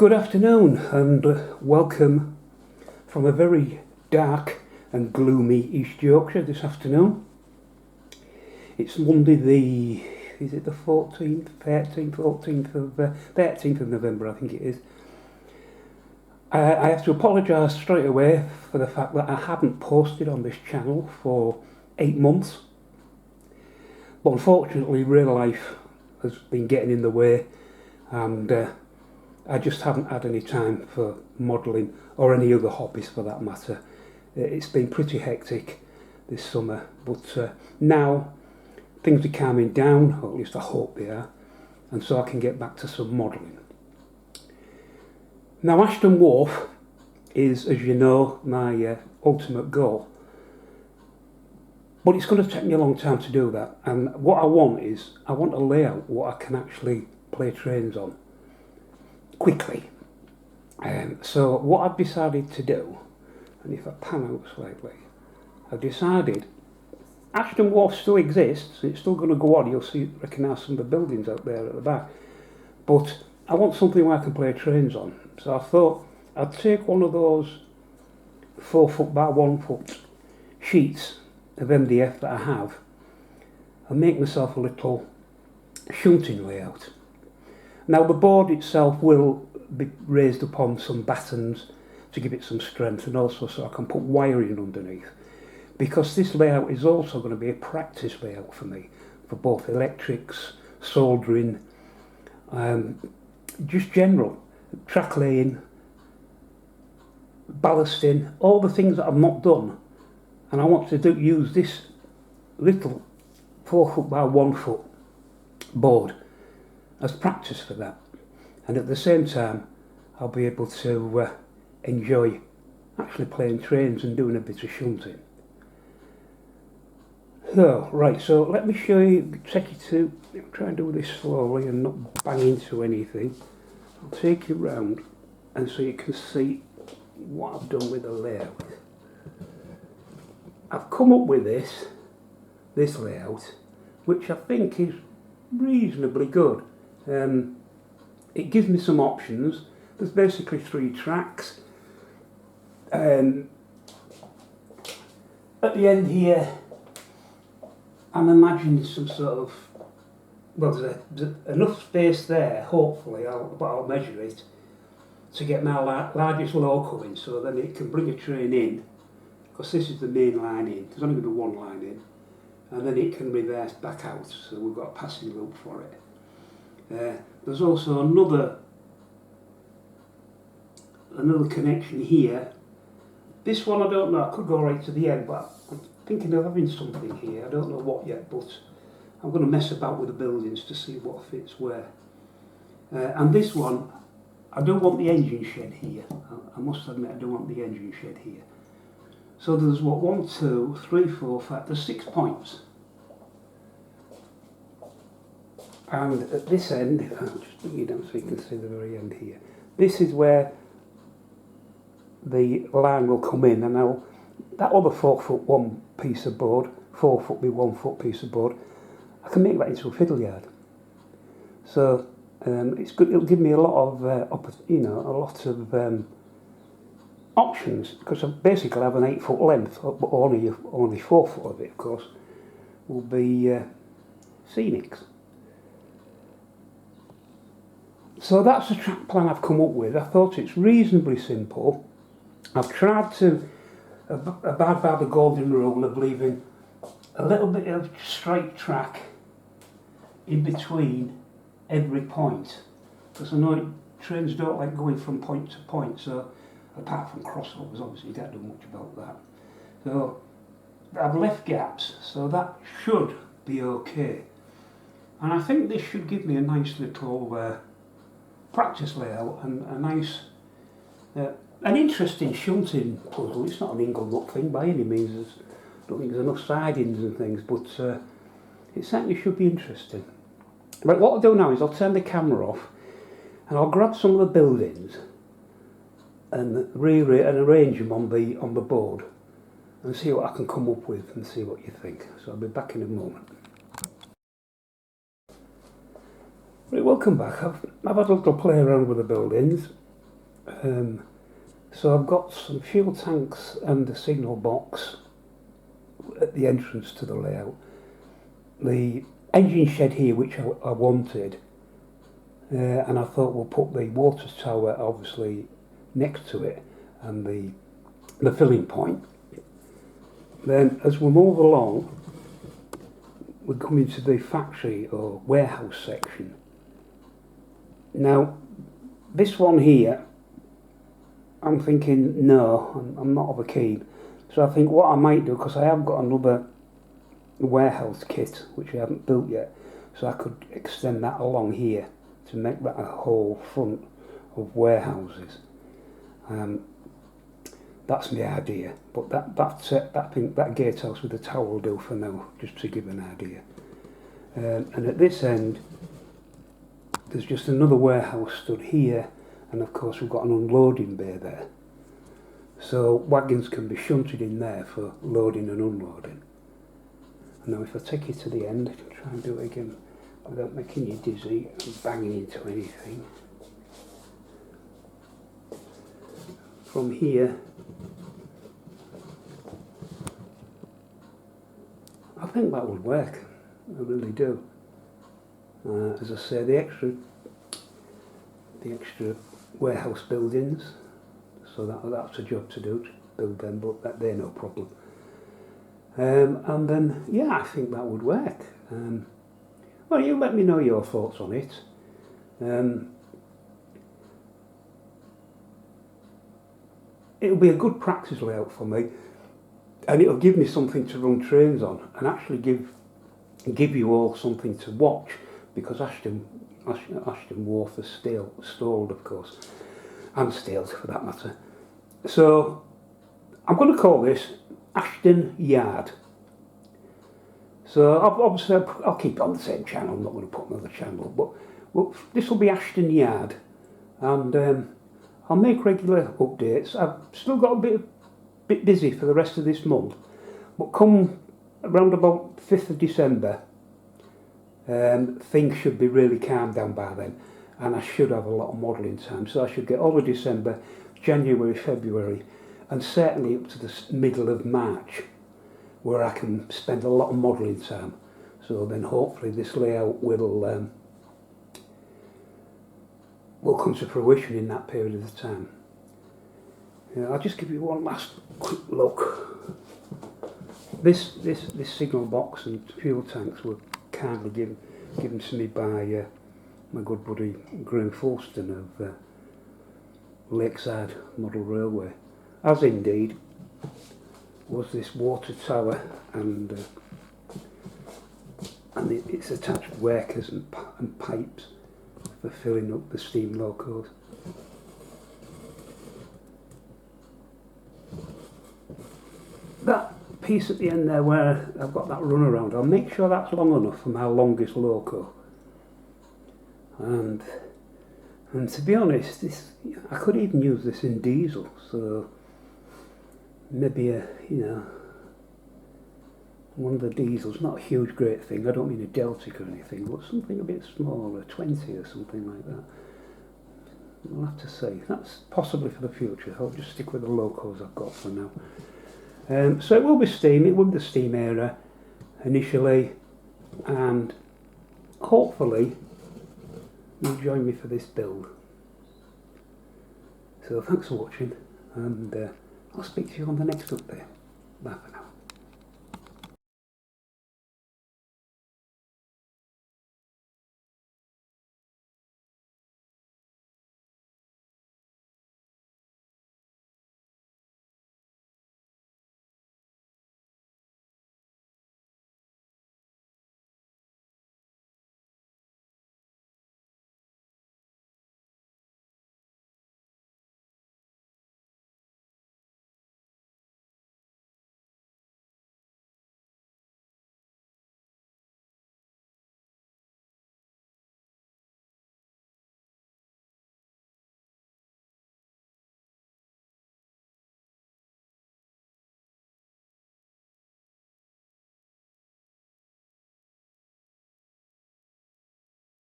Good afternoon and welcome from a very dark and gloomy East Yorkshire this afternoon. It's Monday is it the 14th, 13th of November I think it is. I have to apologise straight away for the fact that I haven't posted on this channel for 8 months. But unfortunately real life has been getting in the way and I just haven't had any time for modelling or any other hobbies for that matter. It's been pretty hectic this summer, but now things are calming down, or at least I hope they are, and so I can get back to some modelling. Now Ashdon Wharf is, as you know, my ultimate goal, but it's going to take me a long time to do that, and what I want a layout what I can actually play trains on quickly. So what I've decided to do, and if I pan out slightly, I've decided Ashdon Wharf still exists, it's still going to go on, you'll recognise some of the buildings out there at the back, but I want something where I can play trains on. So I thought I'd take one of those 4 foot by 1 foot sheets of MDF that I have and make myself a little shunting layout. Now the board itself will be raised upon some battens to give it some strength, and also so I can put wiring underneath, because this layout is also going to be a practice layout for me for both electrics, soldering, just general track laying, ballasting, all the things that I've not done, and I want to use this little 4 foot by 1 foot board as practice for that, and at the same time I'll be able to enjoy actually playing trains and doing a bit of shunting. So, right, so let me show you, try and do this slowly and not bang into anything. I'll take you round and so you can see what I've done with the layout. I've come up with this layout, which I think is reasonably good. It gives me some options. There's basically 3 tracks. At the end here, I'm imagining some sort of, well, there's enough space there, hopefully, I'll measure it, to get my largest loco in, so then it can bring a train in, because this is the main line in, there's only going to be 1 line in, and then it can reverse back out, so we've got a passing loop for it. There's also another connection here. This one I don't know, I could go right to the end, but I'm thinking of having something here. I don't know what yet, but I'm going to mess about with the buildings to see what fits where. And this one, I don't want the engine shed here. I must admit I don't want the engine shed here. So there's what, 1, 2, 3, 4, 5, there's 6 points. And at this end, I'll just bring you down so you can see the very end here. This is where the line will come in, and now that other 4 foot 1 piece of board, 4 foot by 1 foot piece of board, I can make that into a fiddle yard. So it's good. It'll give me a lot of, options, because I basically have an 8 foot length, but only 4 foot of it, of course, will be scenics. So that's the track plan I've come up with. I thought it's reasonably simple. I've tried to abide by the golden rule of leaving a little bit of straight track in between every point, because I know trains don't like going from point to point, so apart from crossovers, obviously you don't do much about that. So I've left gaps, so that should be okay. And I think this should give me a nice little practice layout and a nice, an interesting shunting puzzle. It's not an ingle nut thing by any means. I don't think there's enough sidings and things, but it certainly should be interesting. Right, what I'll do now is I'll turn the camera off and I'll grab some of the buildings and arrange them on the board and see what I can come up with and see what you think. So I'll be back in a moment. Right, welcome back. I've had a little play around with the buildings. So I've got some fuel tanks and a signal box at the entrance to the layout. The engine shed here, which I wanted, and I thought we'll put the water tower obviously next to it and the filling point. Then as we move along, we come into the factory or warehouse section. Now, this one here, I'm thinking, no, I'm not of a keen. So I think what I might do, because I have got another warehouse kit which I haven't built yet, so I could extend that along here to make that a whole front of warehouses. That's my idea, but that gatehouse with the tower will do for now, just to give an idea. And at this end, there's just another warehouse stood here, and of course we've got an unloading bay there. So wagons can be shunted in there for loading and unloading. And now if I take you to the end, I can try and do it again without making you dizzy and banging into anything. From here, I think that would work, I really do. As I say, the extra warehouse buildings, so that's a job to do, to build them, but they're no problem. And then, yeah, I think that would work. Well, you let me know your thoughts on it. It'll be a good practice layout for me, and it'll give me something to run trains on, and actually give you all something to watch, because Ashdon Wharf is stalled, of course, and staled for that matter. So I'm going to call this Ashdon Yard. So obviously I'll keep it on the same channel. I'm not going to put another channel, but this will be Ashdon Yard, and I'll make regular updates. I've still got a bit busy for the rest of this month, but come around about 5th of December, things should be really calmed down by then, and I should have a lot of modelling time. So I should get all of December, January, February, and certainly up to the middle of March, where I can spend a lot of modelling time. So then hopefully this layout will come to fruition in that period of time. I'll just give you one last quick look. This signal box and fuel tanks were kindly given to me by my good buddy Graham Fulston of Lakeside Model Railway, as indeed was this water tower and its attached workers and pipes for filling up the steam locos. That piece at the end there where I've got that runaround, I'll make sure that's long enough for my longest loco. And to be honest, I could even use this in diesel, so maybe one of the diesels, not a huge great thing, I don't mean a Deltic or anything, but something a bit smaller, 20 or something like that. We'll have to see. That's possibly for the future. I'll just stick with the locos I've got for now. So it will be steam, it will be the steam era initially, and hopefully you'll join me for this build. So thanks for watching, and I'll speak to you on the next update. Bye for now.